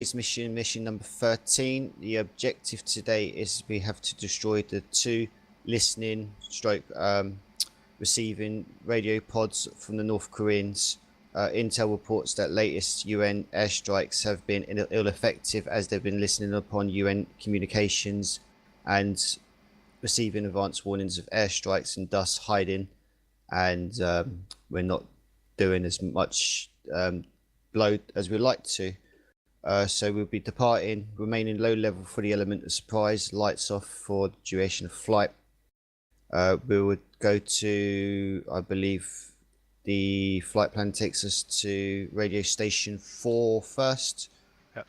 It's mission number 13. The objective today is we have to destroy the 2 listening stroke receiving radio pods from the North Koreans. Intel reports that latest UN airstrikes have been ill-effective as they've been listening upon UN communications and receiving advance warnings of airstrikes and thus hiding, and we're not doing as much blow as we'd like to. So we'll be departing, remaining low level for the element of surprise, lights off for the duration of flight. We would go to, I believe, the flight plan takes us to radio station 4 first. Yep.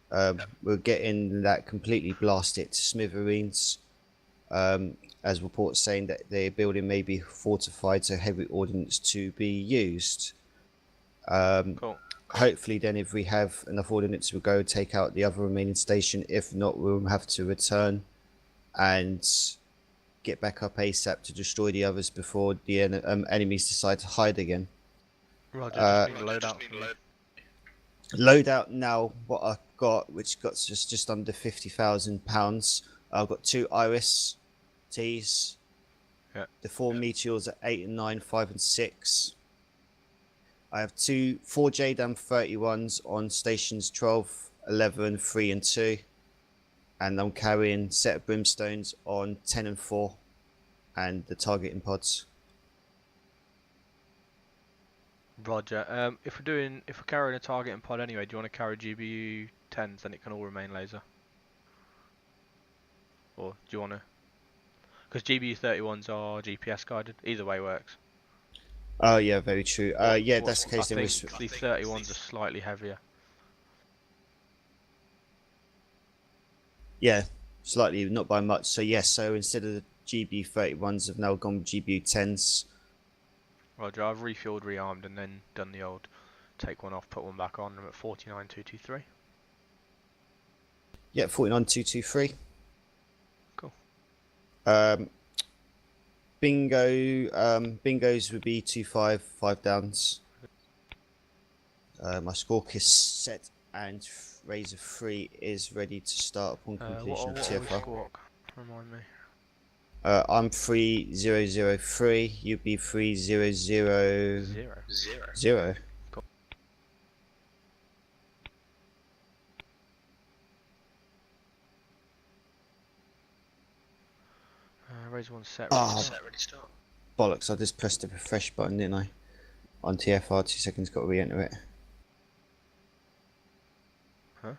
We'll get in that, completely blast it to smithereens. As reports saying that the building may be fortified, so heavy ordnance to be used. Cool. Hopefully then if we have enough ordnance we'll go take out the other remaining station. If not, we'll have to return and get back up ASAP to destroy the others before the enemies decide to hide again. Roger, just need a loadout from you. Loadout now, what I've got, which got just under £50,000. I've got 2 Iris Ts. Yeah. The 4 Meteors at 8 and 9, 5 and 6. I have 4 JDAM 31s on stations 12, 11, 3 and 2. And I'm carrying a set of brimstones on 10 and 4 and the targeting pods. Roger. If we're carrying a targeting pod anyway, do you want to carry GBU 10s, then it can all remain laser? Or do you want to? Because GBU 31s are GPS guided. Either way works. Oh yeah, very true. Yeah, that's the case. I think the 31s are slightly heavier. Yeah, slightly, not by much. So yes, so instead of the GBU 31s, I've now gone with GBU 10s. Roger, I've refueled, rearmed, and then done the old take one off, put one back on. I'm at 49,223. Yeah, 49,223. Cool. Bingos would be 2-5, 5 downs. My squawk is set and Razor 3 is ready to start upon completion of TFR. Remind me. I'm 3003, you'd be 3000. Cool. Razor 1 set, ready to start. Bollocks, I just pressed the refresh button, didn't I? On TFR, 2 seconds, got to re-enter it. Huh?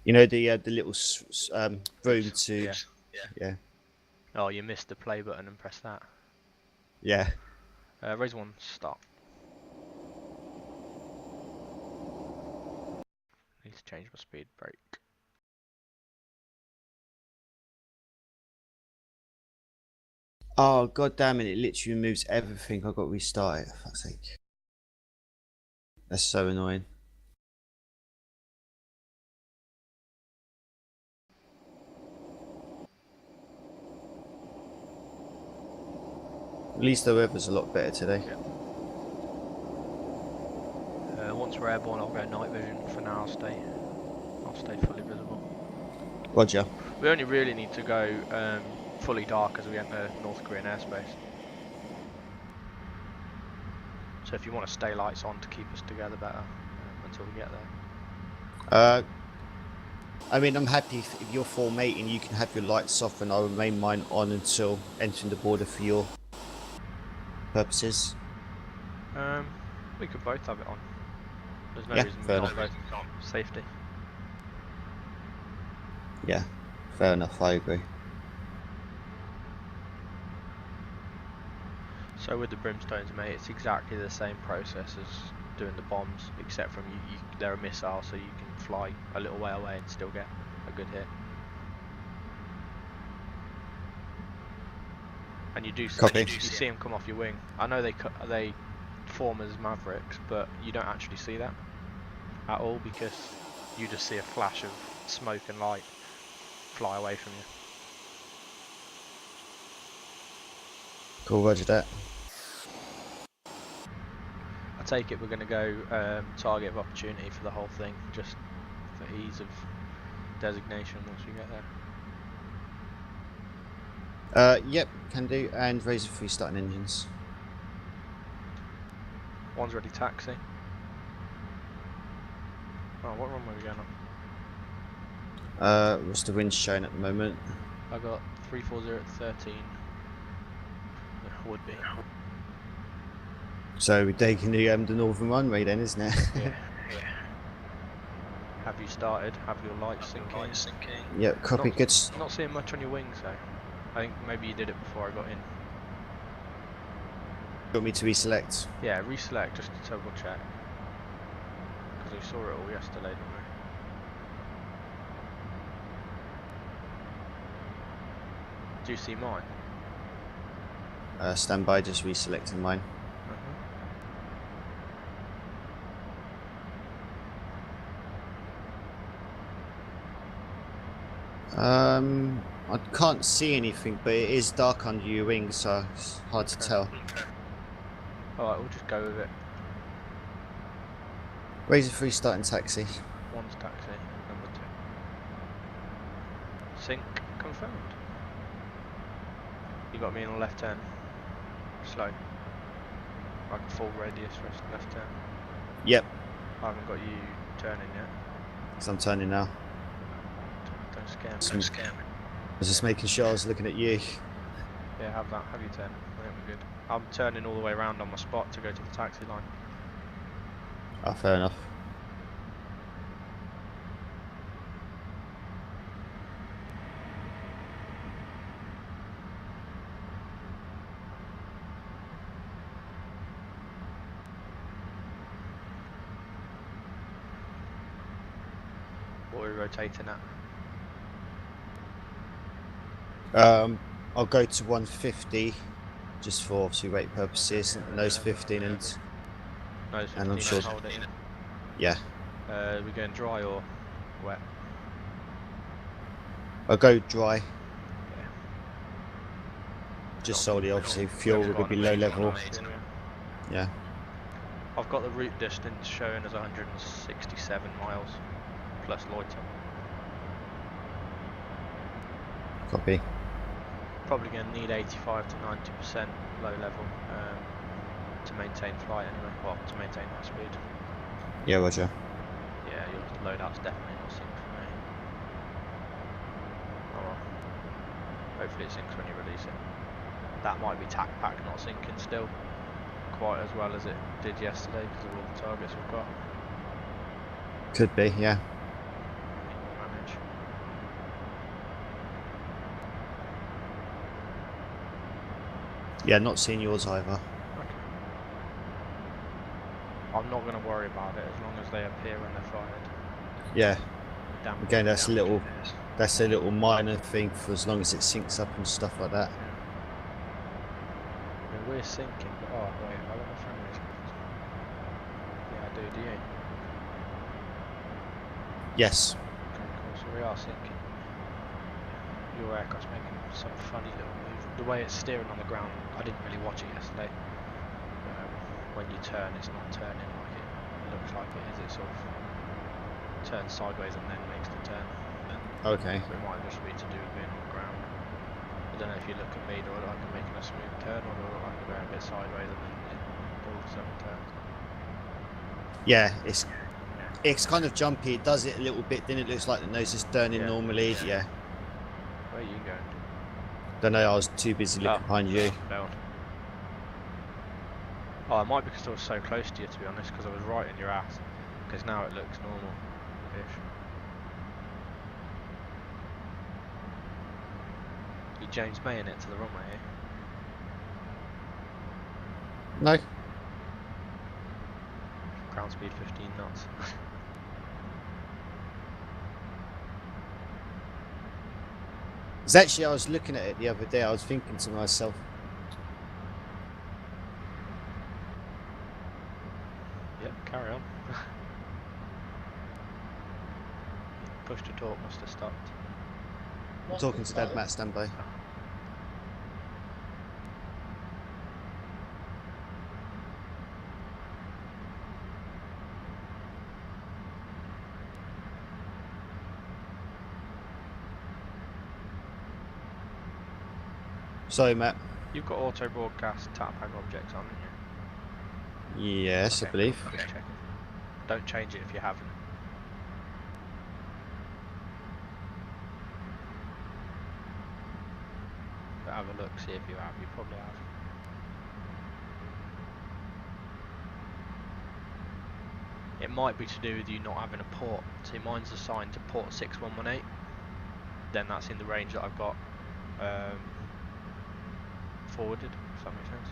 You know the little room to... Yeah. Oh, you missed the play button and press that. Yeah. Razor 1 start. Need to change my speed brake. Oh god damn it, it literally removes everything. I've got to restart it, for fuck's sake. That's so annoying. At least the weather's a lot better today. Yeah. Once we're airborne, I'll go night vision. For now, I'll stay fully visible. Roger. We only really need to go fully dark as we enter North Korean airspace. So if you want to stay lights on to keep us together better until we get there. I mean, I'm happy if you're formatting, you can have your lights off and I'll remain mine on until entering the border for your purposes. We could both have it on. There's no reason we can't both. Safety. Yeah, fair enough, I agree. So with the brimstones, mate, it's exactly the same process as doing the bombs, except from they're a missile, so you can fly a little way away and still get a good hit. And you do see them come off your wing. I know they form as mavericks, but you don't actually see that at all because you just see a flash of smoke and light fly away from you. Cool, roger that. I take it we're going to go target of opportunity for the whole thing, just for ease of designation once we get there. Yep, can do. And Razor 3 starting engines. One's ready taxi. Oh, what runway are we going on? What's the wind showing at the moment? I got 340 at 13. It would be. So we're taking the northern runway then, isn't it? Yeah. Have you started? Have your lights sinking? Yep, copy, good. Not seeing much on your wings though. I think maybe you did it before I got in. You want me to reselect? Yeah, reselect just to double check. Because we saw it all yesterday, didn't we? Do you see mine? Stand by, just reselecting mine. I can't see anything, but it is dark under your wings, so it's hard to tell. Alright, we'll just go with it. Razor 3 starting taxi. One's taxi, number 2. Sync confirmed. You got me in the left turn. Slow. Like full radius for left turn. Yep. I haven't got you turning yet. So I'm turning now. Don't scare me. Don't scare me. I was just making sure I was looking at you. Yeah, have that. Have you turn. I think we're good. I'm turning all the way around on my spot to go to the taxi line. Ah, fair enough. What are we rotating at? I'll go to 150 just for obviously rate purposes, nose 15 and Nose 15 and I'm sure. hold it. Yeah. We going dry or wet? I'll go dry. Yeah. Just solely obviously fuel will be low level. Yeah. I've got the route distance showing as 167 miles plus loiter. Copy. Probably going to need 85 to 90% low level to maintain flight anyway. Well, to maintain high speed. Yeah, Roger. Yeah, your loadout's definitely not synced for me. Oh well. Hopefully it syncs when you release it. That might be TAC pack not syncing still quite as well as it did yesterday because of all the targets we've got. Could be, yeah. Manage. Yeah, not seeing yours either. Okay. I'm not going to worry about it as long as they appear when they're fired. Yeah. Damn Again, that's a little minor thing for as long as it syncs up and stuff like that. I mean, we're syncing, but oh wait, have I got my frame rate? Yeah, I do you? Yes. Okay, cool, so we are syncing. Your aircraft's making some funny little move. The way it's steering on the ground, I didn't really watch it yesterday. When you turn, it's not turning like it looks like it is. It sort of turns sideways and then makes the turn. Okay. So it might just be to do with being on the ground. I don't know if you look at me, do I look like I'm making a smooth turn, or do I look like I'm going a bit sideways and then it all of a sudden turns? Yeah, it's kind of jumpy. It does it a little bit, then it looks like the nose is turning normally. Yeah. Where are you going? Don't know, I was too busy looking behind you. Failed. Oh, it might be because I was so close to you, to be honest, because I was right in your ass. Because now it looks normal-ish. You James Maying it to the runway, eh? No. Ground speed 15 knots. It's actually, I was looking at it the other day, I was thinking to myself, Yep, carry on. Push to talk must have stopped. I'm talking to Dad, Matt, stand by. Sorry, Matt. You've got auto broadcast tap-hang objects on, haven't you? Yes, Okay, I believe. cool. Just checking. Don't change it if you haven't. But have a look, see if you have. You probably have. It might be to do with you not having a port. See, mine's assigned to port 6118. Then that's in the range that I've got forwarded, if that makes sense.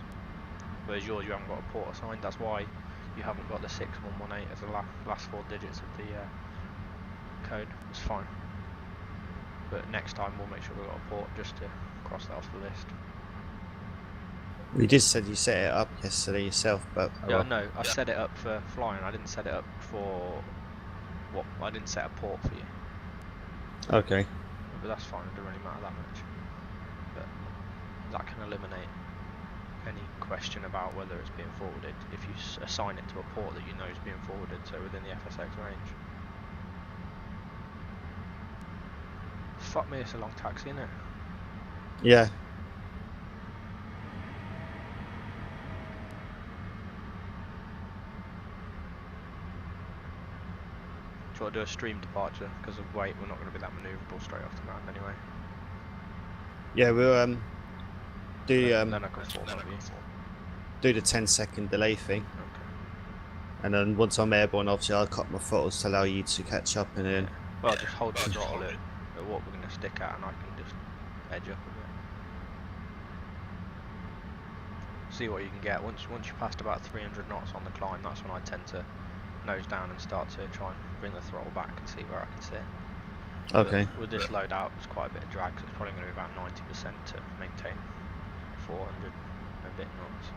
Whereas yours, you haven't got a port assigned. That's why you haven't got the 6118 as the last 4 digits of the code. It's fine. But next time we'll make sure we've got a port just to cross that off the list. We did said you set it up yesterday yourself, but Yeah, no, I set it up for flying. I didn't set it up for what? I didn't set a port for you. Okay. But that's fine. It doesn't really matter that much. But that can eliminate any question about whether it's being forwarded if you assign it to a port that you know is being forwarded, so within the FSX range. Fuck me, it's a long taxi, isn't it? Yeah. Do you want to do a stream departure? Because of weight, we're not going to be that manoeuvrable straight off the ground anyway. Yeah, we'll do then I can fall maybe. do the 10-second delay thing, Okay. and then once I'm airborne, obviously I'll cut my throttles to allow you to catch up, and then Well, just hold the throttle at what we're going to stick at, and I can just edge up a bit. See what you can get. Once you passed about 300 knots on the climb, that's when I tend to nose down and start to try and bring the throttle back and see where I can sit. okay. But with this loadout, it's quite a bit of drag, so it's probably going to be about 90% to maintain 400 and a bit knots.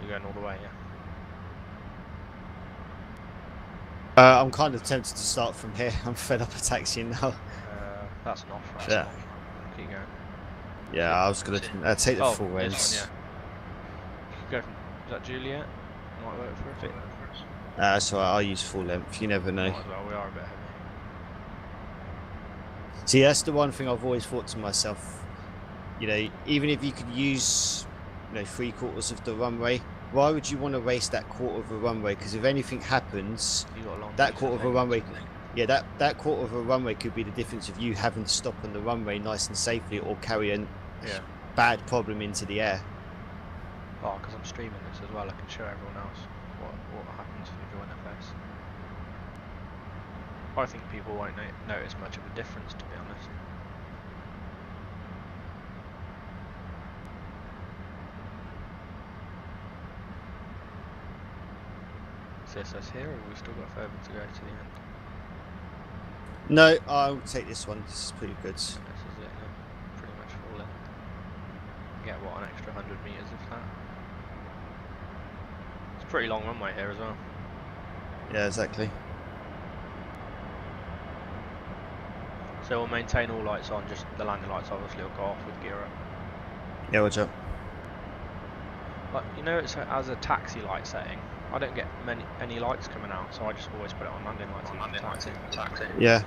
You're going all the way, yeah? I'm kind of tempted to start from here. I'm fed up of taxiing now. That's an off, right? Yeah. Keep going. Yeah, I was gonna take the full this ends. one, yeah. Go from, is that Juliet? Might work for it. So I'll use full length. You never know. Might as well, we are a bit heavy. See, that's the one thing I've always thought to myself. You know, even if you could use, 3/4 of the runway, why would you want to race that quarter of a runway? Because if anything happens, You got a long that quarter of a runway, yeah, that quarter of a runway could be the difference of you having to stop on the runway nice and safely, or carry a bad problem into the air. Oh, because I'm streaming this as well, I can show everyone else what happens if you join FS. I think people won't notice much of a difference, to be honest. Is this us here, or have we still got further to go to the end? No, I'll take this one. This is pretty good. This is it, pretty much full in. Get what, an extra 100 meters if that. It's a pretty long runway here as well. Yeah, exactly. So we'll maintain all lights on, just the landing lights obviously will go off with gear up. Yeah, watch out. But you know, it's as a taxi light setting, I don't get any lights coming out, so I just always put it on landing lights. Taxi. Yeah.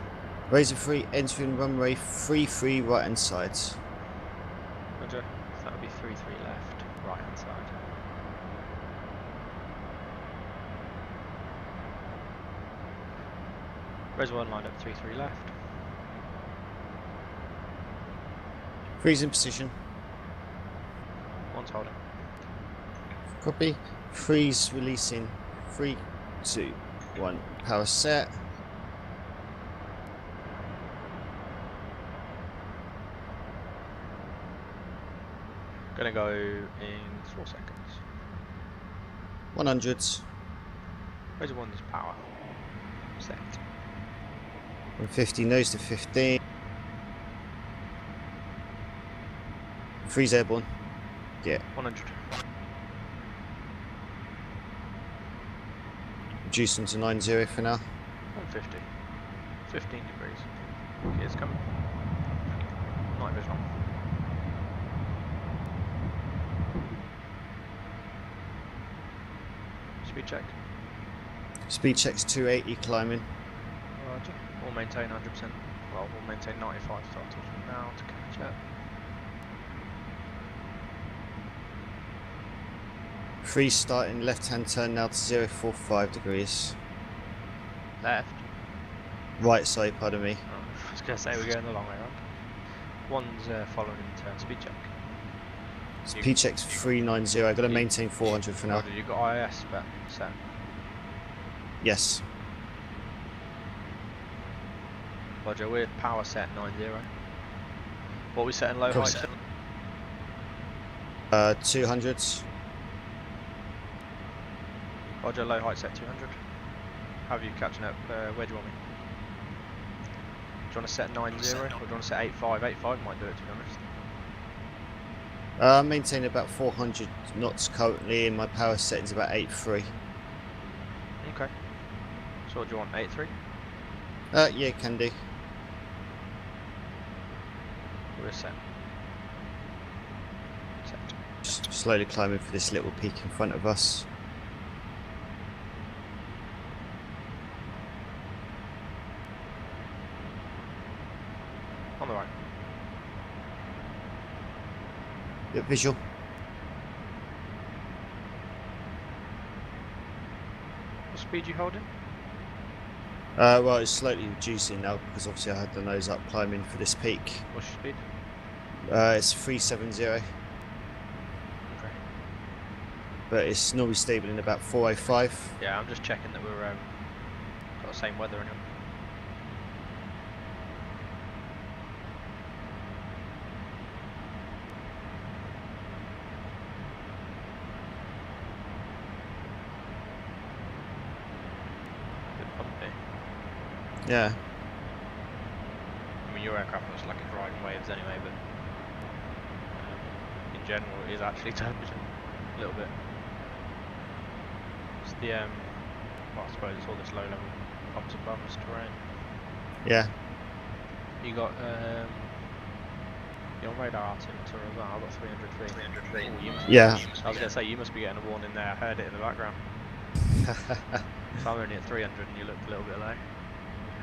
Razor 3 entering runway 33 right hand side. Roger. So that would be 33 left, right hand side. Razor 1 lined up 33 left. Freeze in position. One's holding. Copy. Freeze releasing. 3, 2, 1. Power set. Gonna go in 4 seconds. 100s. Razor 1's power. Set. 150 nose to 15. Freeze airborne. Yeah. 100. Reducing to 90 for now. 150. 15 degrees. Gears coming. Night vision on. Speed check. Speed check's 280 climbing. Roger. We'll maintain 100%. Well, we'll maintain 95 throttle from now to catch up. 3 starting, left hand turn now to 045 degrees. Left. Right side, pardon me. Oh, I was going to say we're going the long way around. One's following in turn, speed check. So P check's 390, I've got to maintain 400 for now. Roger, you got IS set. Yes. Roger, we're power set 90. What are we setting low height set? 200s. Roger, low height set 200. How are you catching up? Where do you want me? Do you want to set 90 or do you want to set 85? 85 might do it, to be honest. Maintain about 400 knots currently, and my power setting's about 8.3. Okay. So what do you want, 8.3? Yeah, can do. We're set. Just slowly climbing for this little peak in front of us. On the right. Bit visual. What speed you holding? Well, it's slightly reducing now because obviously I had the nose up climbing for this peak. What's your speed? It's 370, Okay. but it's normally stable in about 405. Yeah, I'm just checking that we're got the same weather in them. Bit bumpy. Yeah. I mean, your aircraft looks like it's riding waves anyway, but in general it is actually turbulent a little bit. It's the well, I suppose it's all this low level bumps above us terrain. Yeah. You got your radar altimeter as well. I've got 300 feet. 300 feet. Ooh, Yeah. I was going to say you must be getting a warning there. I heard it in the background. So I'm only at 300 and you looked a little bit low.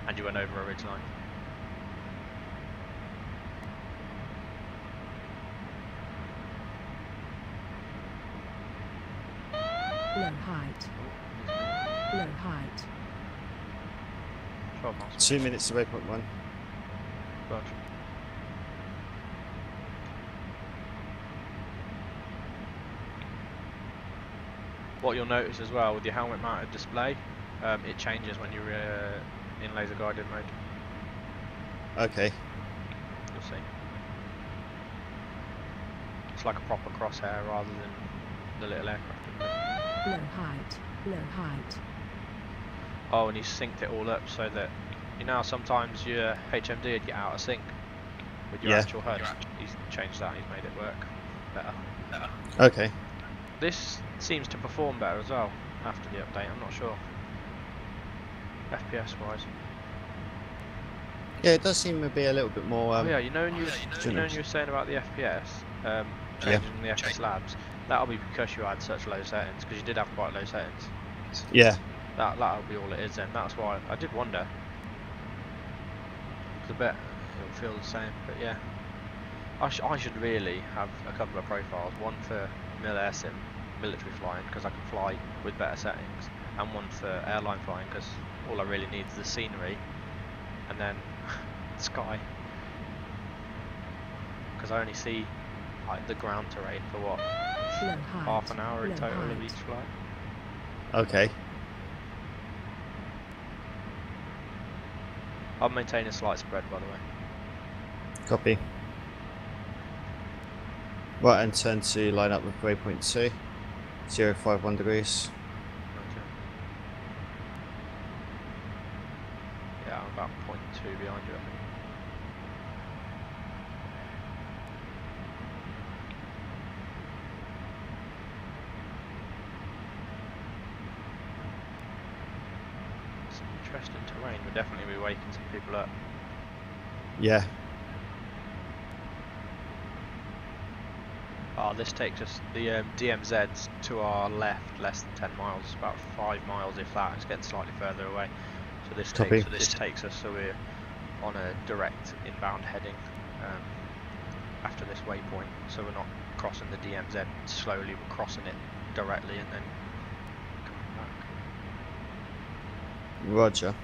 And you went over a ridge line. Low height. Low height. 12 miles. 2 minutes to waypoint 1. Roger. What you'll notice as well with your helmet mounted display, it changes when you're in laser guided mode. Okay. You'll see. It's like a proper crosshair rather than the little aircraft. Low height. Low height. Oh, and he's synced it all up so that, you know, sometimes your HMD would get out of sync with your actual HUD. He's changed that. He's made it work better. Okay. This seems to perform better as well after the update. I'm not sure. FPS wise. Yeah, it does seem to be a little bit more. Oh yeah, you know when you were saying about the FPS, changing the FPS labs, that'll be because you had such low settings, because you did have quite low settings. Yeah. That'll be all it is then. That's why I did wonder. I bet it'll feel the same, but yeah. I should really have a couple of profiles. One for Mil Air Sim, military flying, because I can fly with better settings, and one for airline flying, because all I really need is the scenery, and then sky. Because I only see like the ground terrain for what, half an hour in total of each flight. Okay. I'll maintain a slight spread, by the way. Copy. Right, and turn to line up with waypoint 2. 051 degrees. Okay. Yeah, I'm about 0.2 behind you, I think. Some interesting terrain. We'll definitely be waking some people up. Yeah. Oh, this takes us, the DMZ's to our left, less than 10 miles, about 5 miles if that, it's getting slightly further away. So So this Copy. takes us, so we're on a direct inbound heading after this waypoint, so we're not crossing the DMZ slowly, we're crossing it directly and then coming back. Roger.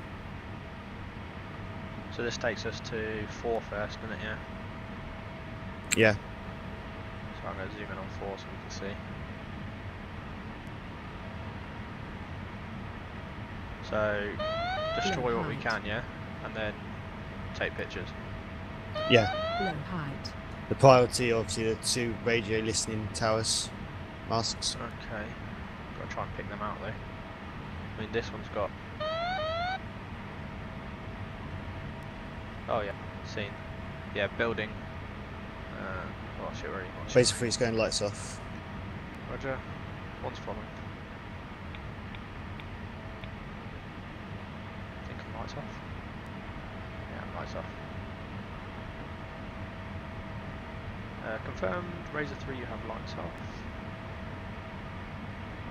So this takes us to 4 first, doesn't it? Yeah. Yeah. So I'm going to zoom in on 4 so we can see. So destroy what we can, yeah, and then take pictures. Yeah. Low height. The priority, obviously, the 2 radio listening towers masks. Okay. Got to try and pick them out though. I mean, this one's got. Oh yeah, seen. Yeah, building. Oh shit, where are you? Basically, it's going lights off. Roger. One's following. I think I'm lights off. Yeah, I'm lights off. Confirmed, Razor 3 you have lights off.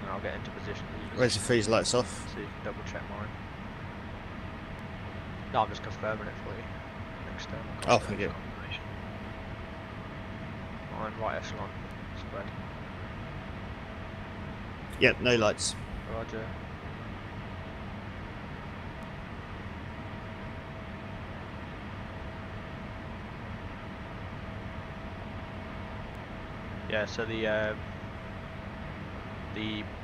And I'll get into position. Razor 3's lights off. So you can double check mine. No, I'm just confirming it for you. External Oh, thank you. confirmation. Mine right echelon spread. Yep, no lights. Roger. Yeah, so the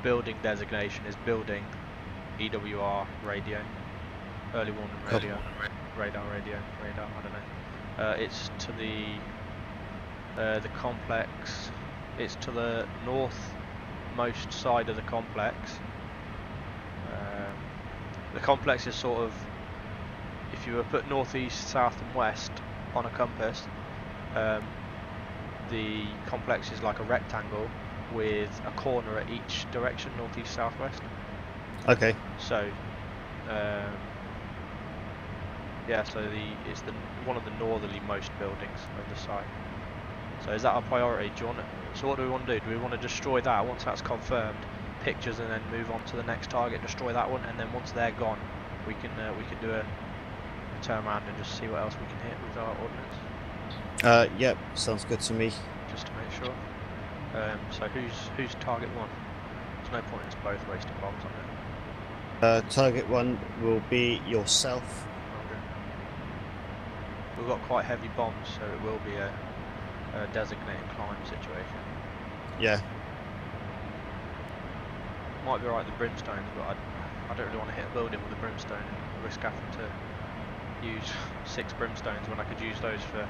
building designation is building EWR radio, early warning radio, radar, I don't know. It's to the complex. It's to the northmost side of the complex. The complex is sort of, if you were to put northeast, south, and west on a compass. The complex is like a rectangle with a corner at each direction, northeast, southwest. Okay. So, yeah, so it's one of the northerly-most buildings of the site. So is that our priority? So what do we want to do? Do we want to destroy that once that's confirmed? Pictures and then move on to the next target, destroy that one, and then once they're gone, we can do a turn around and just see what else we can hit with our ordnance. Yep, sounds good to me. Just to make sure. So who's target 1? There's no point in us both wasting bombs on it. Target 1 will be yourself. Okay. We've got quite heavy bombs, so it will be a designated climb situation. Yeah. Might be right with the brimstones, but I don't really want to hit a building with a brimstone and risk having to use 6 brimstones when I could use those for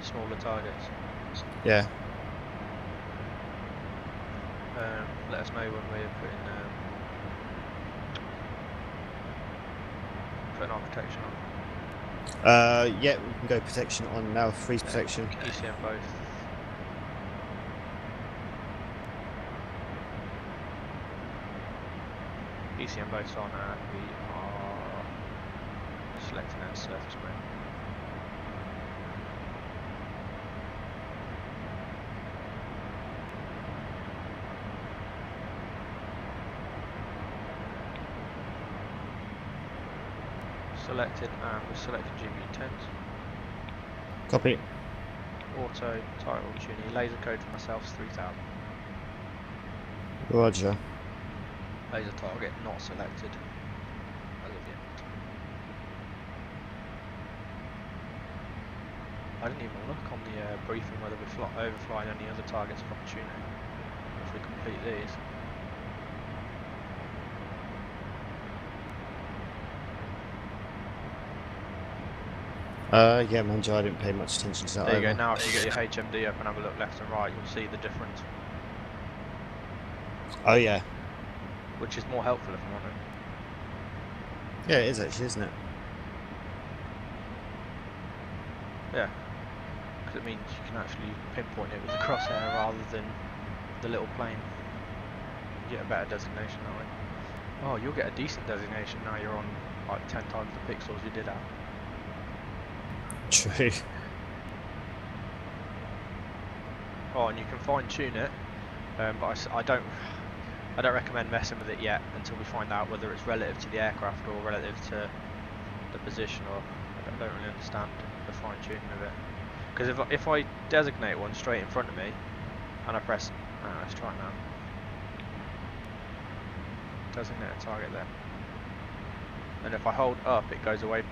smaller targets. Yeah. Let us know when we're putting our protection on. Yeah, we can go protection on now. Freeze protection. ECM both. ECM both on, and we are selecting our surface mode. Selected, and we're selecting GB10s. Copy. Auto, title, tuning, laser code for myself is 3000. Roger. Laser target not selected as of yet. I didn't even look on the briefing whether we're overflying any other targets from tuning if we complete these. Yeah, man, I didn't pay much attention to that. There you go, now if you get your HMD up and have a look left and right, you'll see the difference. Oh, yeah. Which is more helpful if I'm honest. Yeah, it is actually, isn't it? Yeah. Because it means you can actually pinpoint it with the crosshair rather than the little plane. You get a better designation that way. Oh, you'll get a decent designation now you're on like 10 times the pixels you did at. True. Oh, and you can fine tune it, but I don't recommend messing with it yet until we find out whether it's relative to the aircraft or relative to the position, or I don't really understand the fine tuning of it. Because if I designate one straight in front of me, and I press, let's try it now. Designate a target there. And if I hold up, it goes away.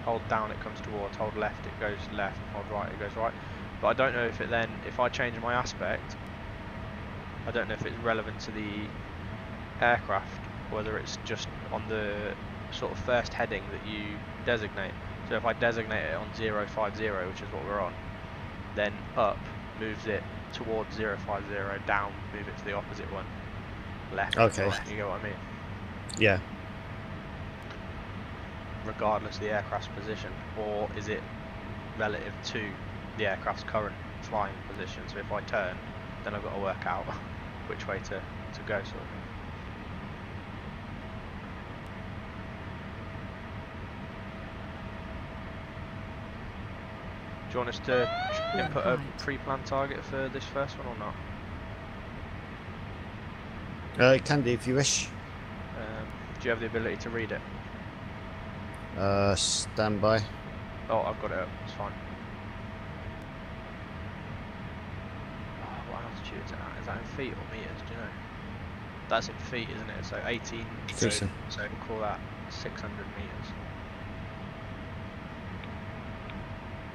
Hold down, it comes towards. Hold left, it goes left. Hold right, it goes right. But I don't know if it then, if I change my aspect, I don't know if it's relevant to the aircraft, whether it's just on the sort of first heading that you designate. So if I designate it on 050, which is what we're on, then up moves it towards 050, down move it to the opposite one, left. Okay. You get what I mean? Yeah. Regardless of the aircraft's position, or is it relative to the aircraft's current flying position? So if I turn, then I've got to work out which way to go, sort of thing. Do you want us to input a pre-planned target for this first one or not? It can do if you wish. Do you have the ability to read it? Stand by. Oh, I've got it up, it's fine. Oh, what altitude is that? Is that in feet or meters, do you know? That's in feet, isn't it? So 18, so we'll call that 600 meters.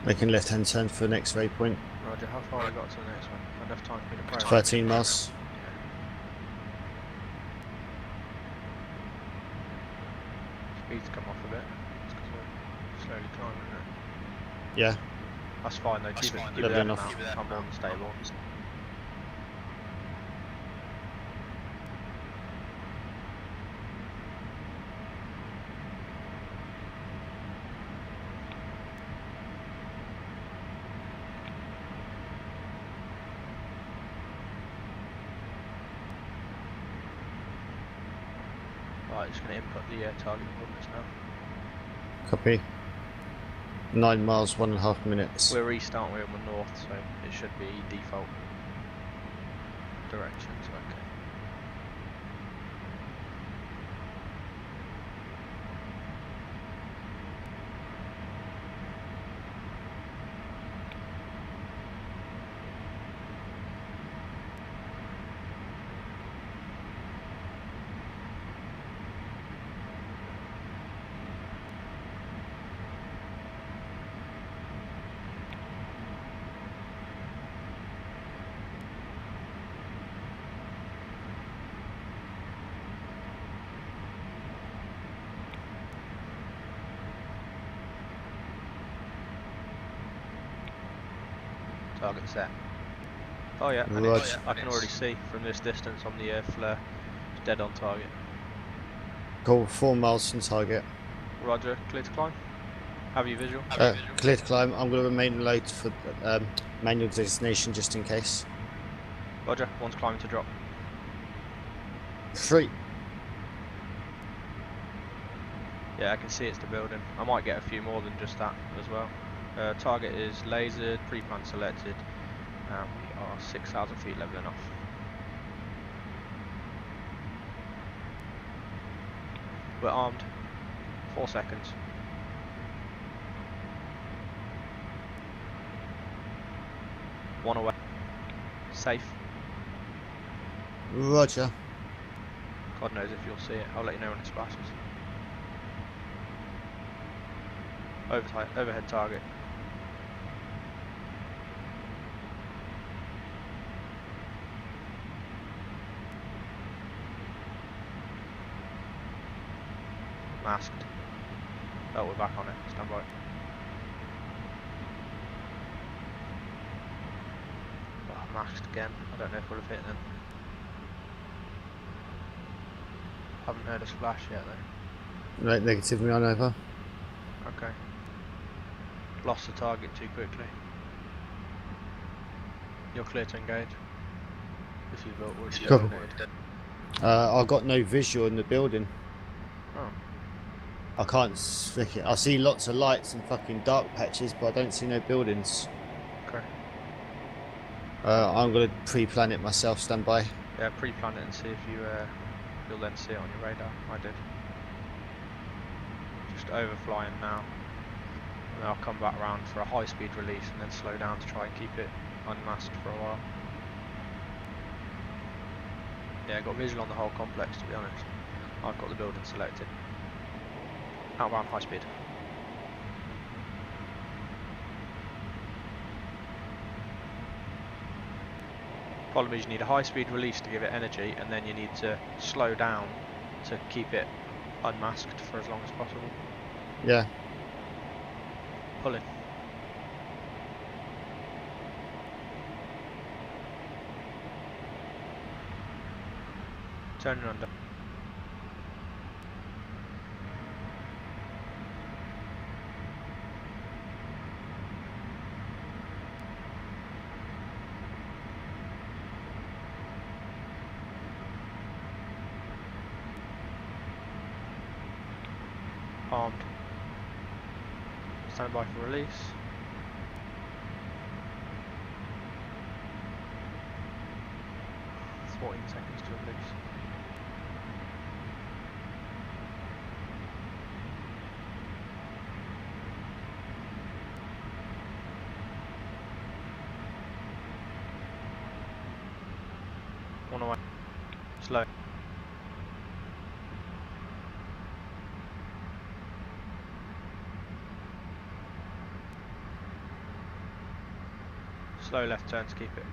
Making left-hand turn for the next waypoint. Roger, how far have we got to the next one? Enough time for me to approach? 13 miles. Speed's come off a bit. It's because we're slowly climbing, isn't it? Yeah. That's fine though, keep it Level there enough. now. I'm on stable. Right, just going to input the target coordinates now. Copy. 9 miles, 1.5 minutes. We're east, aren't we, on the north, so it should be default directions, okay. Target set. Oh yeah, and Right. I can already see from this distance on the flare, it's dead on target. Cool, 4 miles from target. Roger, clear to climb. Have you visual? Clear to climb. I'm going to remain low for manual destination just in case. Roger, one's climbing to drop. 3. Yeah, I can see it's the building. I might get a few more than just that as well. Target is lasered, pre-plan selected, and we are 6,000 feet leveling off. We're armed. 4 seconds. One away. Safe. Roger. God knows if you'll see it. I'll let you know when it splashes. Overhead target. Masked. Oh, we're back on it. Stand by. Oh, masked again. I don't know if we'll have hit then. Haven't heard a splash yet though. Right, negative me on over. Okay. Lost the target too quickly. You're clear to engage. If you've already Cool. designated. I've got no visual in the building. Oh. I can't stick it. I see lots of lights and fucking dark patches, but I don't see no buildings. Okay. I'm going to pre-plan it myself, stand by. Yeah, pre-plan it and see if you'll then see it on your radar. I did. just overflying now. And then I'll come back around for a high speed release and then slow down to try and keep it unmasked for a while. Yeah, got visual on the whole complex to be honest. I've got the building selected. Outbound high speed. Problem is you need a high speed release to give it energy, and then you need to slow down to keep it unmasked for as long as possible. Yeah. Pull in. Turning under. Armed. Stand by for release. It's 14 seconds to release. One away. Slow. Slow left turn to keep it.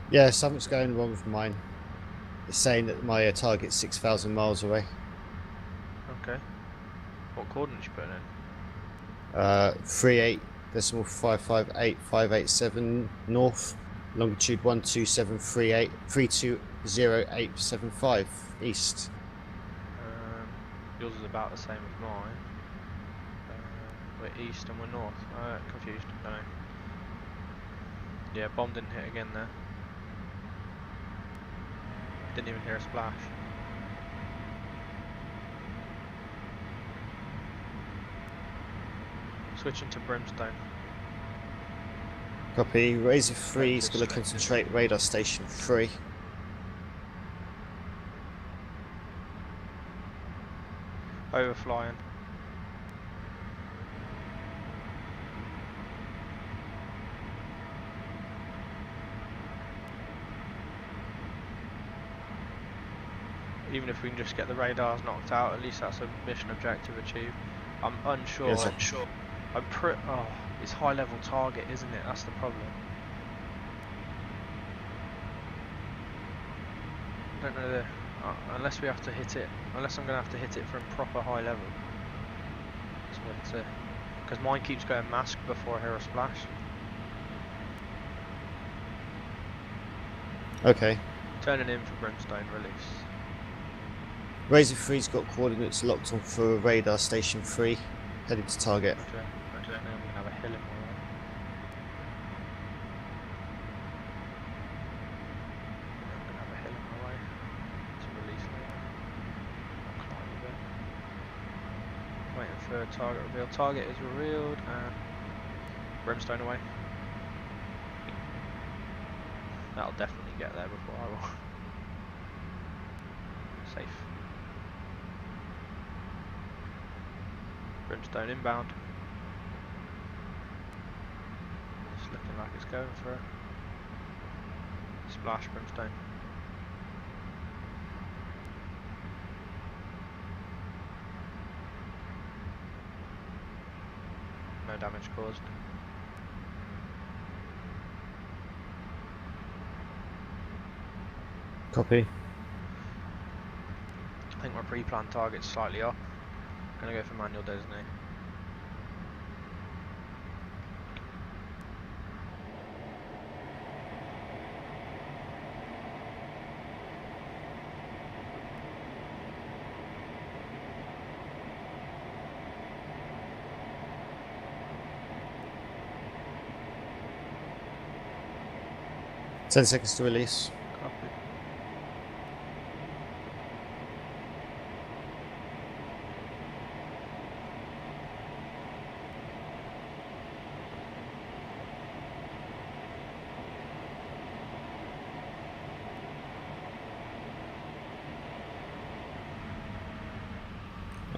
Yeah, something's going wrong with mine. It's saying that my target's 6,000 miles away. Okay. What coordinates you putting in? 38.558587 north, longitude 12738 east. Yours is about the same as mine. We're east and we're north. Confused. Don't know. Yeah, bomb didn't hit again there. Didn't even hear a splash. Switching to brimstone. Copy. Razor 3 is going to concentrate radar station 3. Overflying. Even if we can just get the radars knocked out, at least that's a mission objective achieved. I'm unsure. Yes, Oh, it's high level target, isn't it? That's the problem. I don't know unless we have to hit it. Unless I'm going to have to hit it from proper high level. Because mine keeps going masked before I hear a splash. Okay. Turning in for brimstone release. Razor 3's got coordinates locked on for radar station 3, heading to target. Okay. I'm going to have a hill in my way. I'm going to have a hill in my way to release later. I'll climb a bit. Waiting for target reveal. Target is revealed and brimstone away. That'll definitely get there before I will. Safe. Brimstone inbound. It's looking like it's going for it. Splash brimstone. No damage caused. Copy. I think my pre-planned target's slightly off. Gonna go for manual designate. Ten seconds to release. Copy.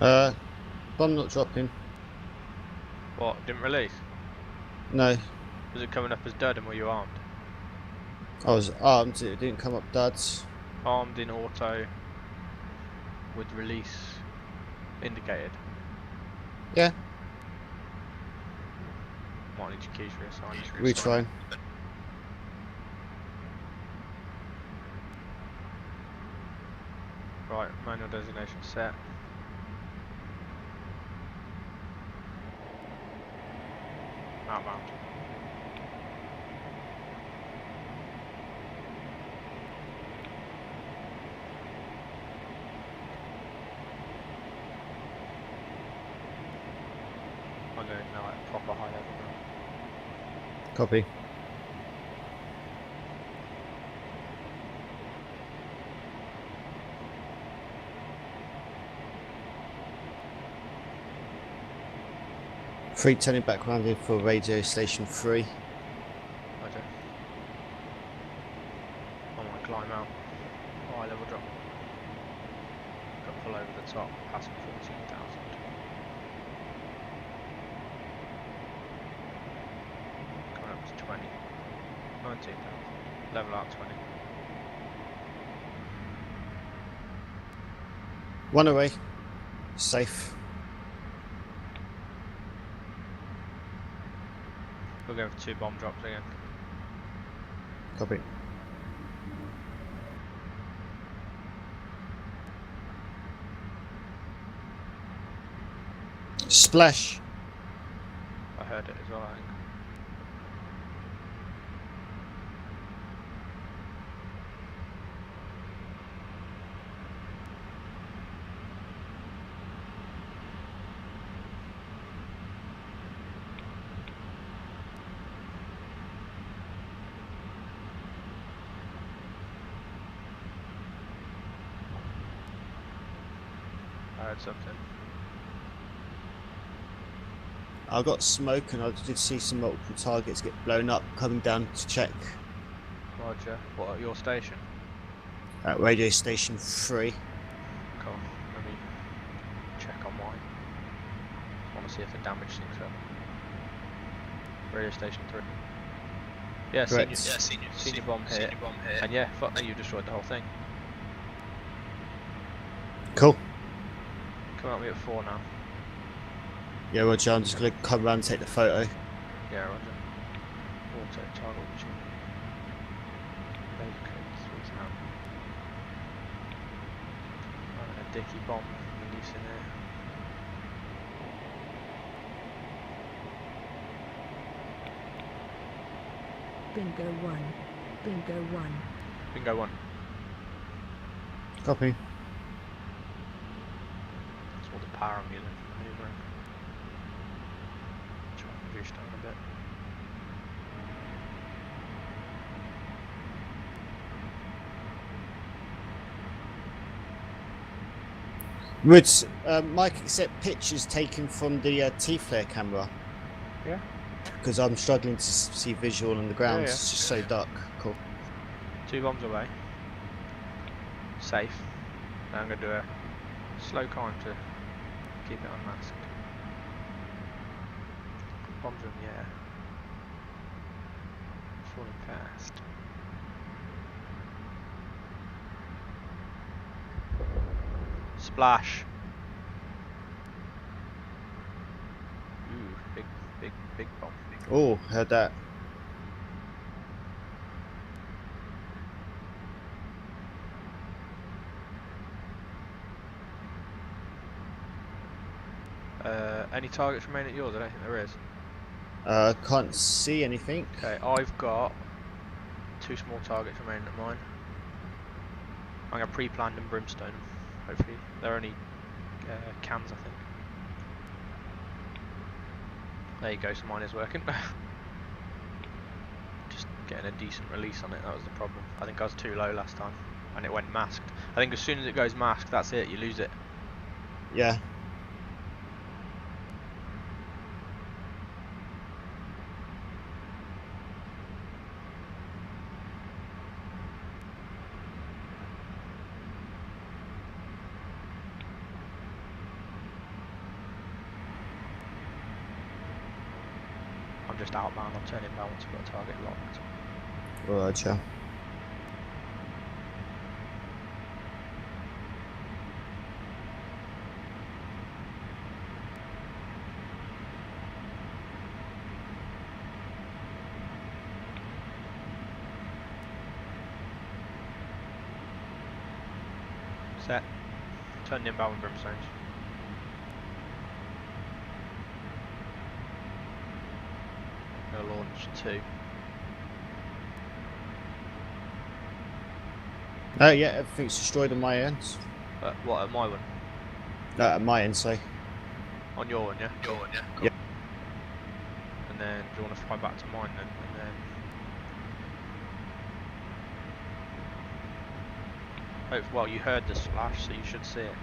Bomb not dropping. What? Didn't release? No, Was it coming up as dud and were you armed? I was armed. It didn't come up duds. Armed in auto with release indicated. Yeah, Might need your keys reassigned. retrying. Right, manual designation set. Outbound. I'm doing now at proper high level now. Copy. Free turning back round in for radio station 3. I do. I want to climb out. High level drop. Got pull over the top, passing 14,000. Coming up to 20. 19,000. Level out 20. One away. Safe. We're going for 2 bomb drops again. Copy. Splash. I heard it as well, I think. I heard something. I got smoke and I did see some multiple targets get blown up coming down to check Roger. What, at your station? at radio station 3. Cool. Let me check on mine. I want to see if the damage syncs up. Radio station 3. Yeah, Correct. senior bomb hit. And yeah, fuck me, you destroyed the whole thing. Cool. Come at me at 4 now. Yeah, Roger, I'm just going to come around and take the photo. Yeah, Roger. Auto target vision. Laser code 3's out. A dicky bomb releasing there. Bingo 1. Bingo 1. Bingo 1. Copy. That's all the power I'm using for maneuvering. Try and reduce down a bit. Would Mike accept pictures taken from the T-flare camera? Yeah. Because I'm struggling to see visual on the ground. Yeah, yeah. It's just so dark. Cool. 2 bombs away. Safe. Now I'm going to do a slow climb to keep it unmasked. Bombs are in the air. Falling fast. Splash. Ooh, big bomb. Oh, heard that. Any targets remain at yours? I don't think there is. Can't see anything. Okay, I've got 2 small targets remaining at mine. I'm going to pre-plan and brimstone them, hopefully. They're only cans, I think. There you go, so mine is working. Just getting a decent release on it, that was the problem. I think I was too low last time, and it went masked. I think as soon as it goes masked, that's it, you lose it. Yeah. just outbound or turn inbound once you've got a target locked. Roger. Set. Turn inbound with brimstones. Gonna launch 2. Oh yeah, everything's destroyed on my end. What, at my one? No, at my end, say. On your one, yeah? Your one, yeah? Cool. Yep. And then, do you want to fly back to mine then? And then... Oh, well, you heard the splash, so you should see it.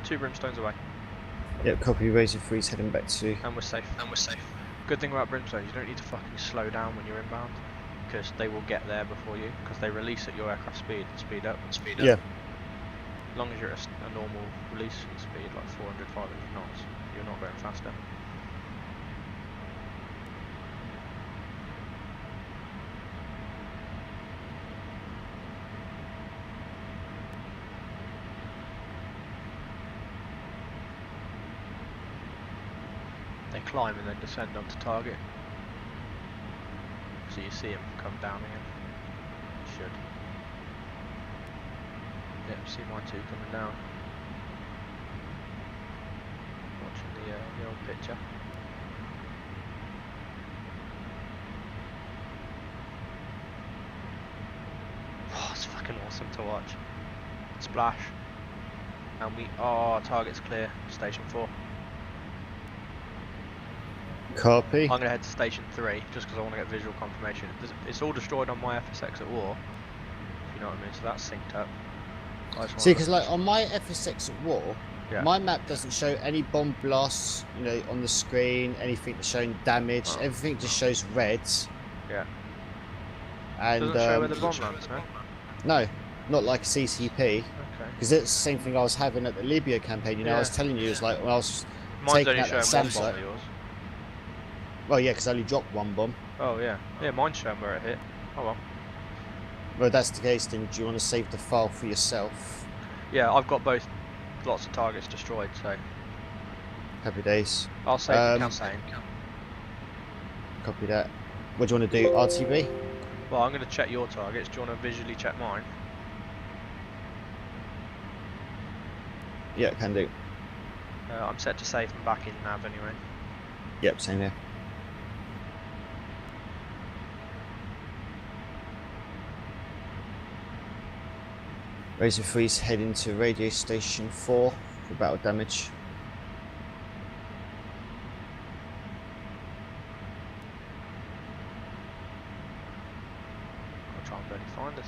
2 brimstones away. Yep, copy. Razor Freeze heading back to. And we're safe. And we're safe. Good thing about brimstones, you don't need to fucking slow down when you're inbound, because they will get there before you, because they release at your aircraft speed and speed up and speed up. Yeah. As long as you're at a normal releasing speed, like 400, 500 knots, you're not going faster. They climb and then descend onto target. So you see them come down again. Should. Yep, see my 2 coming down. Watching the old picture. Oh, it's fucking awesome to watch. Splash. And target's clear. Station 4. Copy. I'm going to head to Station 3 just because I want to get visual confirmation. It's all destroyed on my FSX at war, if you know what I mean, so that's synced up. See, because like on my FSX at war, yeah. my map doesn't show any bomb blasts, you know, on the screen, anything that's showing damage, everything just shows reds. Yeah. And doesn't show where the bomb lands, no? No, not like CCP. Okay. Because it's the same thing I was having at the Libya campaign, you know, I was telling you, it's like when I was mine's taking only out showing that one bomb site. of yours. Well, yeah, because I only dropped 1 bomb. Oh, yeah. Yeah, mine's showing where it hit. Oh, well. Well, if that's the case, then do you want to save the file for yourself? Yeah, I've got lots of targets destroyed, so... Happy days. I'll save the campaign. Copy that. What do you want to do, RTB? Well, I'm going to check your targets. Do you want to visually check mine? Yeah, can do. I'm set to save and back in nav anyway. Yep, same here. Razor Freeze heading to radio station 4 for battle damage. I'll try and bloody find it.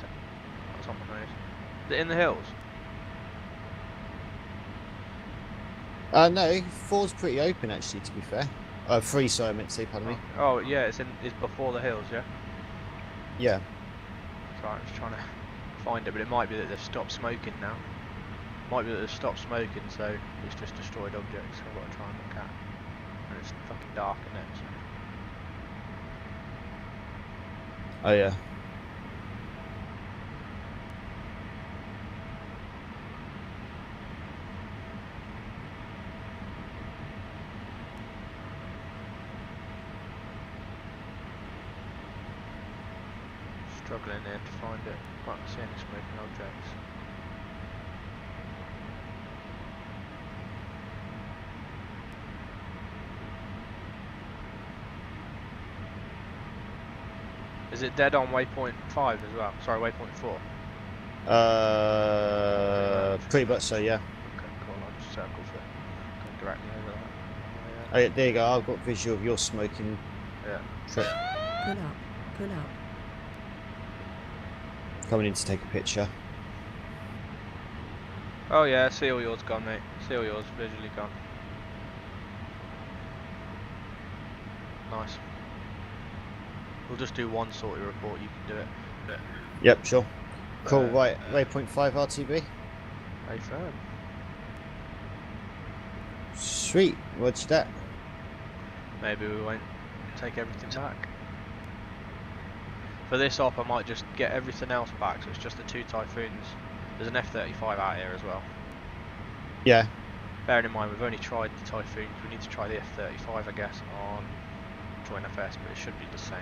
That's on my nose. Is it in the hills? No, 4's pretty open actually, to be fair. 3, sorry, I meant to say, pardon me. Oh yeah, it's before the hills, yeah? Yeah. Sorry, I'm just trying to find it, but it might be that they've stopped smoking now. Might be that they've stopped smoking, so it's just destroyed objects I've got to try and look at. And it's fucking dark in it, so. Oh yeah. Struggling there to find it. Can't see any smoking objects. Is it dead on waypoint 5 as well? Sorry, waypoint 4? Pretty much so, yeah. Okay, cool, I'll just circle for it. Going directly over that. Oh yeah, there you go, I've got visual of your smoking trip. Pull up, pull up. Coming in to take a picture. Oh yeah, see all yours gone, mate. See all yours visually gone. Nice. We'll just do one sortie report, you can do it. Yep, sure. Cool, right, waypoint 5 RTB. Hey firm. Sweet, what's that? Maybe we won't take everything back. For this op, I might just get everything else back, so it's just the 2 Typhoons. There's an F-35 out here as well. Yeah. Bearing in mind, we've only tried the Typhoons, we need to try the F-35, I guess, on Join FS, but it should be the same.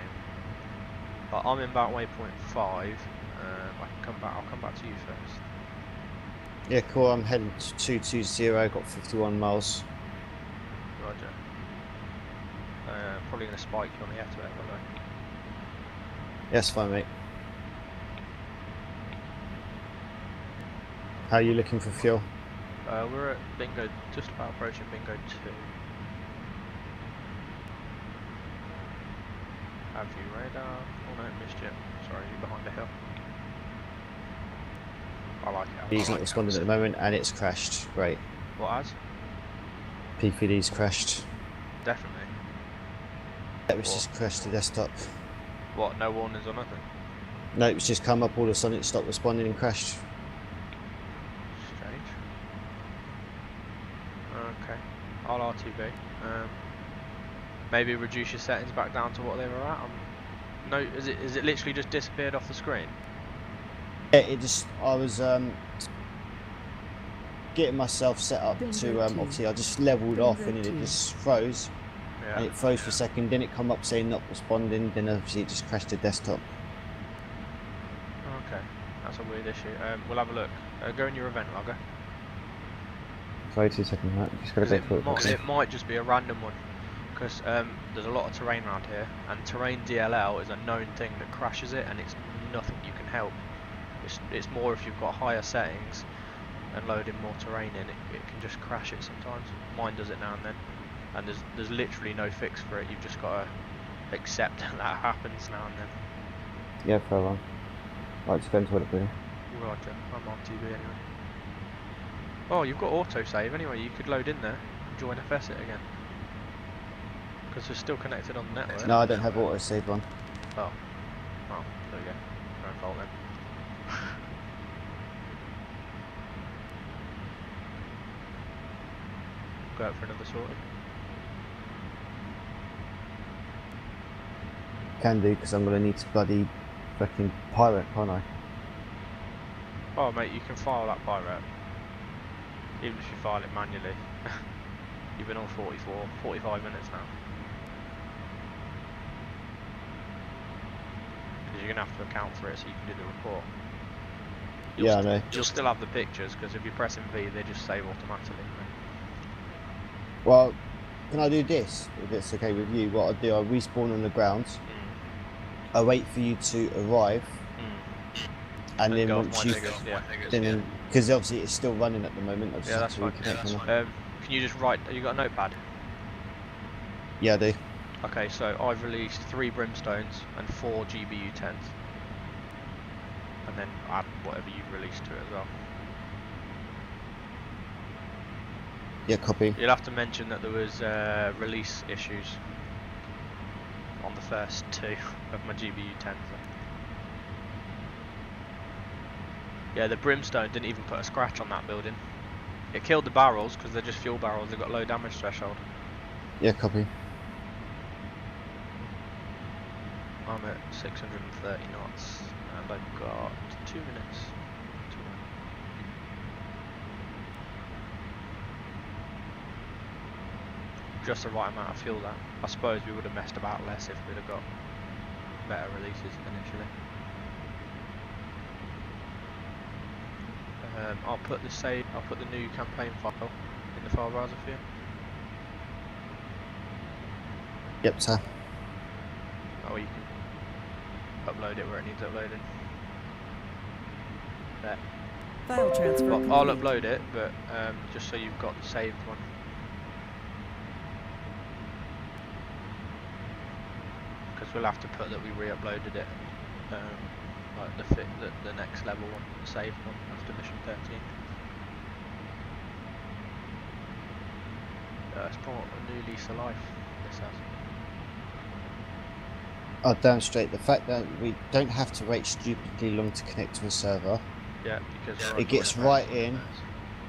But I'm in about waypoint 5, I'll come back to you first. Yeah, cool. I'm heading to 220, got 51 miles. Roger. Probably going to spike you on the F-2, by the way. Yes, fine, mate. How are you looking for fuel? We're at bingo, just about approaching bingo 2. Have you radar? Oh no, missed you. Sorry, you're behind the hill. I like it. He's not responding at the moment, and it's crashed. Great. What has? P3D's crashed. Definitely. It was just crashed the desktop. What, no warnings or nothing? No, it's just come up all of a sudden, it stopped responding and crashed. Strange. Okay. I'll RTB. Maybe reduce your settings back down to what they were at. No, is it literally just disappeared off the screen? Yeah, it just, I was getting myself set up to, obviously I just leveled off and it just froze. Yeah. And it froze for a second, then it come up saying not responding, then obviously it just crashed the desktop. Okay, that's a weird issue. We'll have a look. Go in your event logger. Sorry, 2 seconds, mate. Just gotta go for it. It might just be a random one, because there's a lot of terrain around here, and terrain DLL is a known thing that crashes it, and it's nothing you can help. It's more if you've got higher settings and loading more terrain in, it can just crash it sometimes. Mine does it now and then. And there's literally no fix for it. You've just got to accept that happens now and then. Yeah, fair on. Right, just go into it, please. Roger, I'm on TV anyway. Oh, you've got autosave anyway. You could load in there and join FS it again. Because we're still connected on the network. No, I don't have autosave on. Oh. Well, there we go. No fault then. Go out for another sorting. Can do, because I'm going to need to bloody fucking pirate, can't I? Oh mate, you can file that pirate. Even if you file it manually. You've been on 45 minutes now. Because you're going to have to account for it so you can do the report. Yeah, I know. You'll still have the pictures, because if you're pressing V, they just save automatically. Well, can I do this? If it's okay with you, what I'll do, I'll respawn on the ground. I wait for you to arrive, and then once you, then because obviously it's still running at the moment. I just have to reconnect. Can you just write? You got a notepad? Yeah, I do. Okay, so I've released 3 brimstones and 4 GBU-10s, and then add whatever you've released to it as well. Yeah, copy. You'll have to mention that there was release issues on the first 2 of my GBU-10s. Yeah, the brimstone didn't even put a scratch on that building. It killed the barrels because they're just fuel barrels. They've got low damage threshold. Yeah, copy. I'm at 630 knots and I've got 2 minutes. Just the right amount of fuel that. I suppose we would have messed about less if we'd have got better releases initially. I'll put the new campaign file in the file browser for you. Yep, sir. Or you can upload it where it needs uploading. There. File transfer Well, I'll complete. upload it, but just so you've got the saved one. Because we'll have to put that we re-uploaded it, like the next level one, the saved one after mission 13. It's brought a new lease of life. This has. I'll demonstrate the fact that we don't have to wait stupidly long to connect to a server. Yeah, because It gets right in,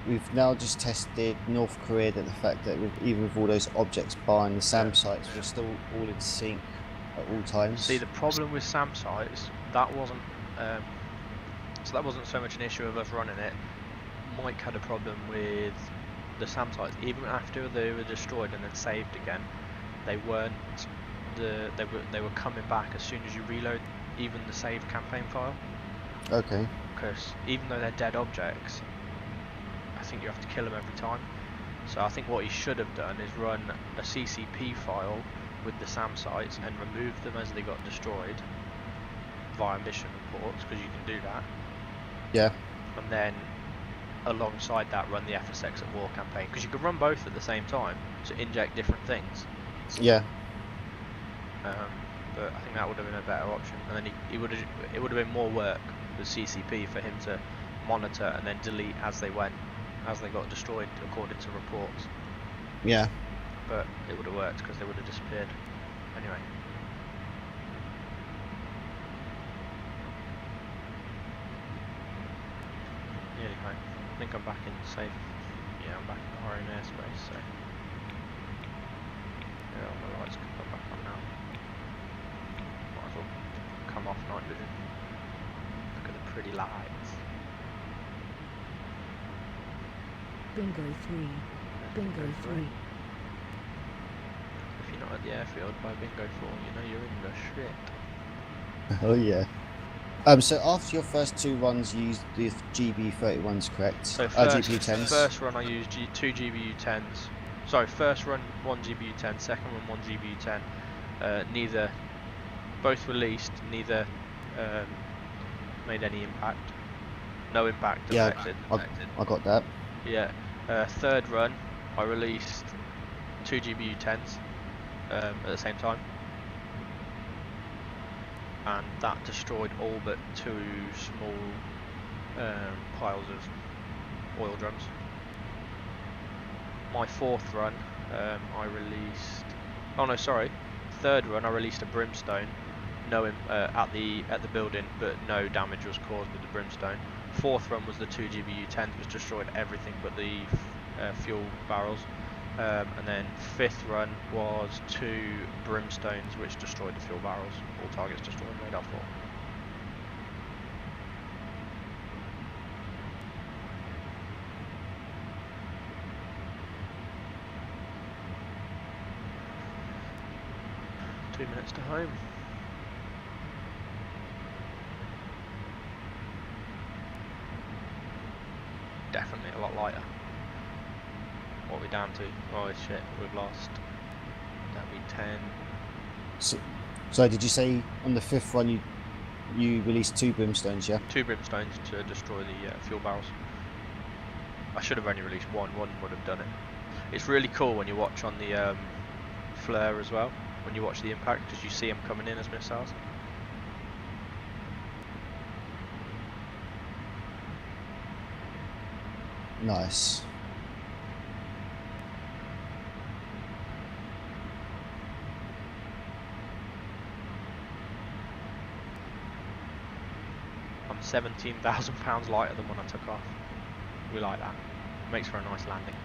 we've now just tested North Korea, that the fact that even with all those objects behind the SAM sites, we're still all in sync at all times. See, the problem with SAM sites, that wasn't so much an issue of us running it. Mike had a problem with the SAM sites. Even after they were destroyed and then saved again, they weren't they were coming back as soon as you reload even the saved campaign file. Okay. Because even though they're dead objects, I think you have to kill them every time. So I think what he should have done is run a CCP file with the SAM sites and remove them as they got destroyed via mission reports, because you can do that. Yeah. And then alongside that run the FSX at War campaign, because you could run both at the same time to inject different things. Yeah. But I think that would have been a better option, and then it would have been more work with CCP for him to monitor and then delete as they went, as they got destroyed according to reports. Yeah. But it would have worked because they would have disappeared anyway. Nearly home. I think I'm back in safe. Yeah, I'm back in our own airspace, so yeah, all my lights can come back on now. Might as well come off night vision. Look at the pretty lights. Bingo 3. Bingo 3. If you're not at the airfield by bingo 4, you know you're in the shit. Oh yeah. So after your first two runs, you used the GB31s, correct? So GBU10s. first run I used two GBU10s. Sorry, first run 1 GBU10, second run 1 GBU10. Neither, both released, neither made any impact. No impact affected. Yeah, I got that. Yeah. Third run, I released 2 GBU10s at the same time. And that destroyed all but 2 small piles of oil drums. My fourth run, I released. Oh no, sorry. Third run, I released a brimstone. No, at the building, but no damage was caused with the brimstone. Fourth run was the 2 GBU10s, which destroyed everything but the fuel barrels. And then fifth run was 2 brimstones, which destroyed the fuel barrels. All targets destroyed, radar 4. Two minutes to home. Definitely a lot lighter. What are we down to? Oh shit, we've lost. That'd be 10. So did you say on the fifth run you released 2 brimstones, yeah? 2 brimstones to destroy the fuel barrels. I should have only released 1. 1 would have done it. It's really cool when you watch on the flare as well, when you watch the impact, because you see them coming in as missiles. Nice. I'm £17,000 lighter than when I took off. We like that. Makes for a nice landing.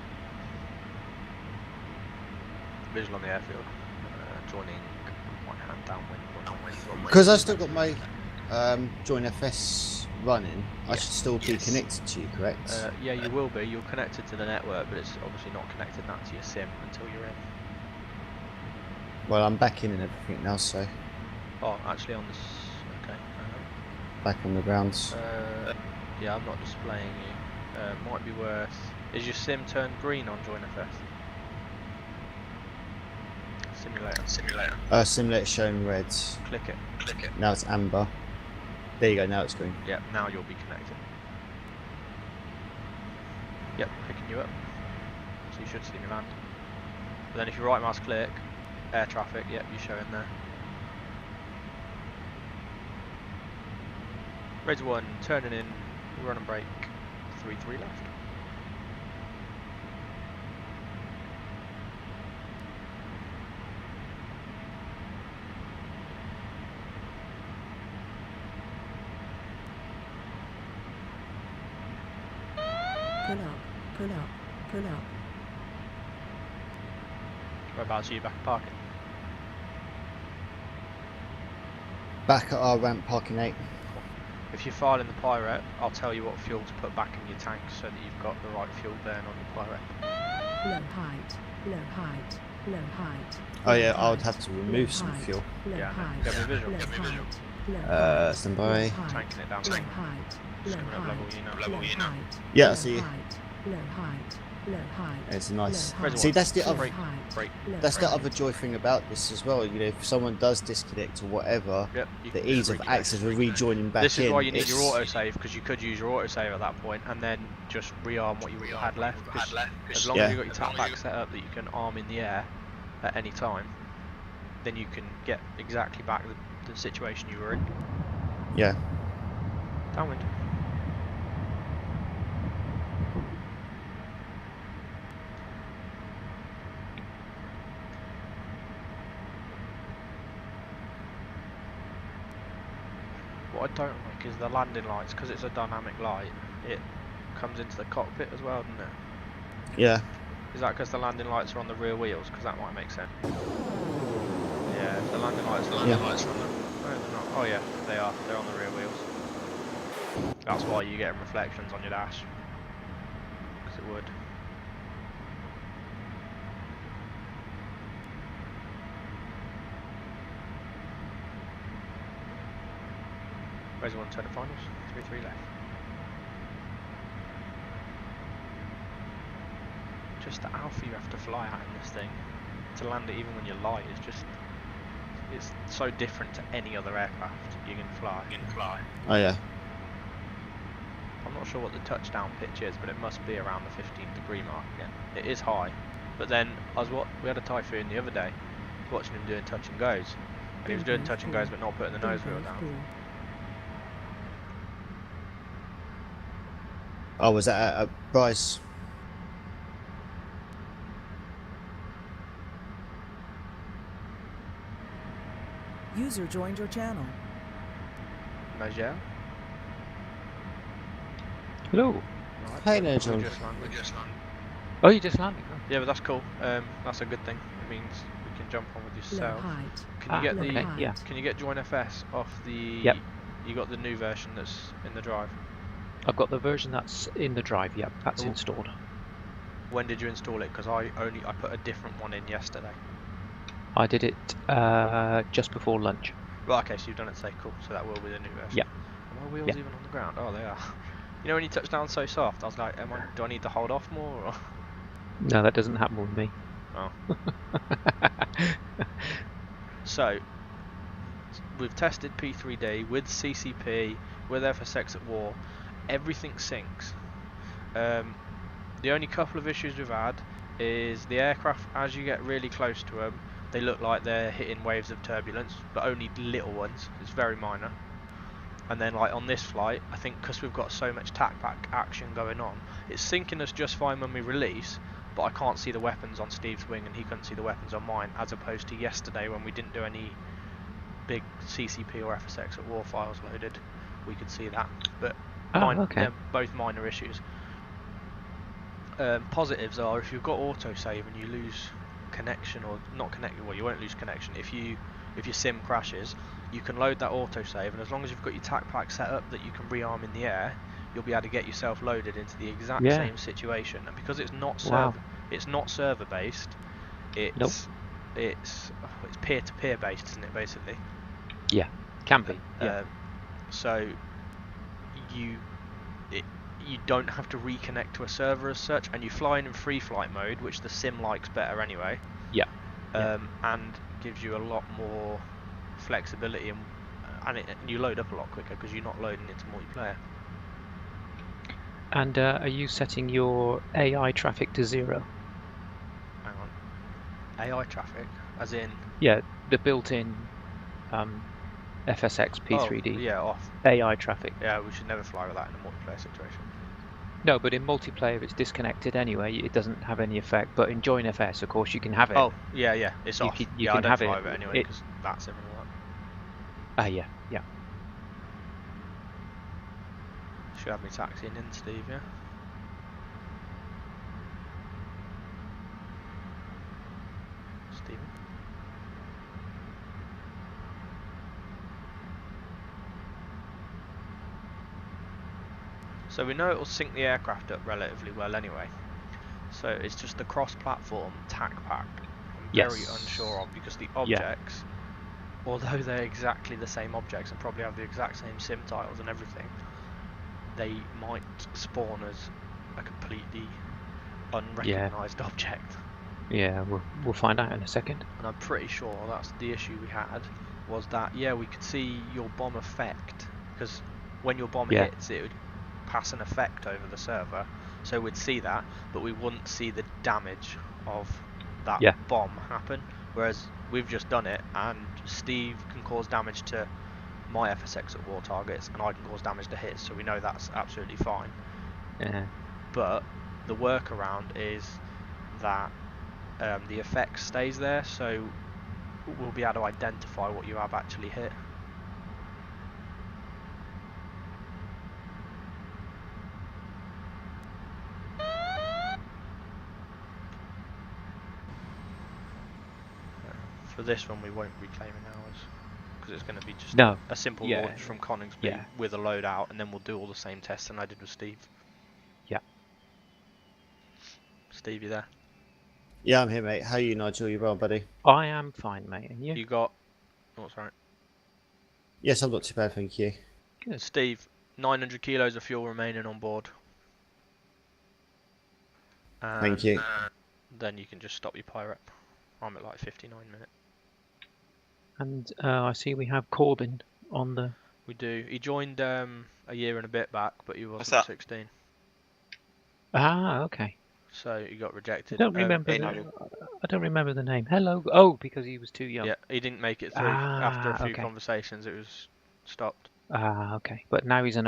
Visual on the airfield. Joining one hand downwind, one wind. Because I still got my join FS running, I Yes. should still be connected to you, correct? Yeah, you will be. You're connected to the network, but it's obviously not connected now to your sim until you're in. Well, I'm back in and everything now, so Oh, actually on this. Okay. back on the grounds. Yeah, I'm not displaying you. Might be worth. Is your sim turned green on join FS? Simulator. Simulator showing red. Click it. Now it's amber. There you go. Now it's green. Yep, now you'll be connected. Yep, picking you up. So you should see me land. But then if you right mouse click, air traffic, yep, you show in there. Red 1, turning in, run and brake, 3-3 left. Pull up. Pull up. Whereabouts are you back parking? Back at our ramp, parking 8. If you're filing the pirate, I'll tell you what fuel to put back in your tank so that you've got the right fuel burn on your pirate. Low height. Low height. Low height. Oh yeah, low I would height, have to remove low some height, fuel. Low Yeah, height. get me a visual, Low get me a visual. height, low height, Stand by. low height, Tanking it down low there. height, low Just coming up level, height, you know. low Level, you know. height, Yeah, I low see you. height, low height, low height, It's nice. low height, See, that's the low other. height, Break. low That's the height. other joy thing about this as well. You know, if someone does disconnect or whatever, Yep, you the can ease just of reconnect. access for rejoining back This in. is why you need your it's- autosave, because you could use your autosave at that point and then just rearm what you had left. 'Cause as long as Yeah. you've got your tap back set up that you can arm in the air at any time, then you can get exactly back the situation you were in. Yeah. Downwind. What I don't like is the landing lights, because it's a dynamic light, it comes into the cockpit as well, doesn't it? Yeah. Is that because the landing lights are on the rear wheels? Because that might make sense. Yeah, if the landing lights are on the... No, they're not. Oh yeah, they are. They're on the rear wheels. That's why you get reflections on your dash. Because it would. Where's the one turn at finals? 3-3 left. Just the alpha you have to fly at in this thing to land it even when you're light is just, it's so different to any other aircraft you can fly. Oh yeah. I'm not sure what the touchdown pitch is, but it must be around the 15-degree mark again. It is high, but then we had a Typhoon the other day, watching him doing touch and goes, and he was doing touch and goes but not putting the nose wheel down. Oh, was that at Bryce? User joined your channel. Major? Hello. Right, Hey so there, we John. just landed. Oh, you just landed. Oh. Yeah, but that's cool. That's a good thing. It means we can jump on with Low yourself. height, Can you get low the? height. yeah. Can you get Join FS off the? Yep. You got the new version that's in the drive. I've got the version that's in the drive. Yep, that's Cool. installed. When did you install it? Because I put a different one in yesterday. I did it just before lunch. Right, okay, so you've done it today, cool. So that will be the new version. Yep. Are my wheels Yep. even on the ground? Oh, they are. You know when you touch down so soft, I was like, do I need to hold off more? Or? No, that doesn't happen with me. Oh. So, we've tested P3D with CCP, with FSX at war. Everything syncs. The only couple of issues we've had is the aircraft, as you get really close to them, they look like they're hitting waves of turbulence, but only little ones. It's very minor. And then, like on this flight, I think because we've got so much tack-back action going on, it's syncing us just fine when we release, but I can't see the weapons on Steve's wing and he couldn't see the weapons on mine, as opposed to yesterday when we didn't do any big CCP or FSX at war files loaded. We could see that, but Okay. they're both minor issues. Positives are if you've got autosave and you lose connection, or not connection, well, you won't lose connection if your sim crashes, you can load that autosave, and as long as you've got your tac pack set up that you can rearm in the air, you'll be able to get yourself loaded into the exact same situation. And because it's not server based, it's peer-to-peer based, isn't it, basically? Yeah, can be. Yeah. So you don't have to reconnect to a server as such, and you fly in free flight mode, which the sim likes better anyway. Yeah. And gives you a lot more flexibility, and you load up a lot quicker because you're not loading into multiplayer. And are you setting your AI traffic to 0? Hang on. AI traffic, as in? Yeah, the built-in FSX P3D. Oh, yeah, off. AI traffic. Yeah, we should never fly with that in a multiplayer situation. No, but in multiplayer, if it's disconnected anyway, it doesn't have any effect. But in Join FS, of course, you can have it. Oh, yeah, it's off. You yeah, can I don't have fly it. with it anyway because that's everyone. Yeah. Should have me taxiing in, Steve, yeah? So we know it will sync the aircraft up relatively well anyway. So it's just the cross-platform tac pack I'm very Yes. unsure of, because the Yeah. objects, although they're exactly the same objects and probably have the exact same sim tiles and everything, they might spawn as a completely unrecognised object. Yeah, we'll find out in a second. And I'm pretty sure that's the issue we had, was that, yeah, we could see your bomb effect, because when your bomb Yeah. hits, it would pass an effect over the server, so we'd see that, but we wouldn't see the damage of that Yeah. bomb happen. Whereas we've just done it, and Steve can cause damage to my FSX at war targets, and I can cause damage to his, so we know that's absolutely fine. Yeah. But the workaround is that the effect stays there, so we'll be able to identify what you have actually hit. For this one we won't reclaim an hours, because it's going to be just No. a simple Yeah. launch from Coningsby Yeah. with a loadout, and then we'll do all the same tests that I did with Steve. Yeah. Steve, you there? Yeah, I'm here, mate. How are you, Nigel? You well, buddy? I am fine, mate. And you? You got... Oh, sorry. Yes, I'm not too bad, thank you. Good. Steve, 900 kilos of fuel remaining on board. Thank you. Then you can just stop your pirate. I'm at like 59 minutes. And I see we have Corbin on the... We do. He joined a year and a bit back, but he What's wasn't that? 16. Ah, okay. So he got I rejected. don't remember. hey, the, Nigel. I don't remember the name. Hello. Oh, because he was too young. Yeah, he didn't make it through. After a Ah, few okay. conversations, it was stopped. Ah, okay. But now he's an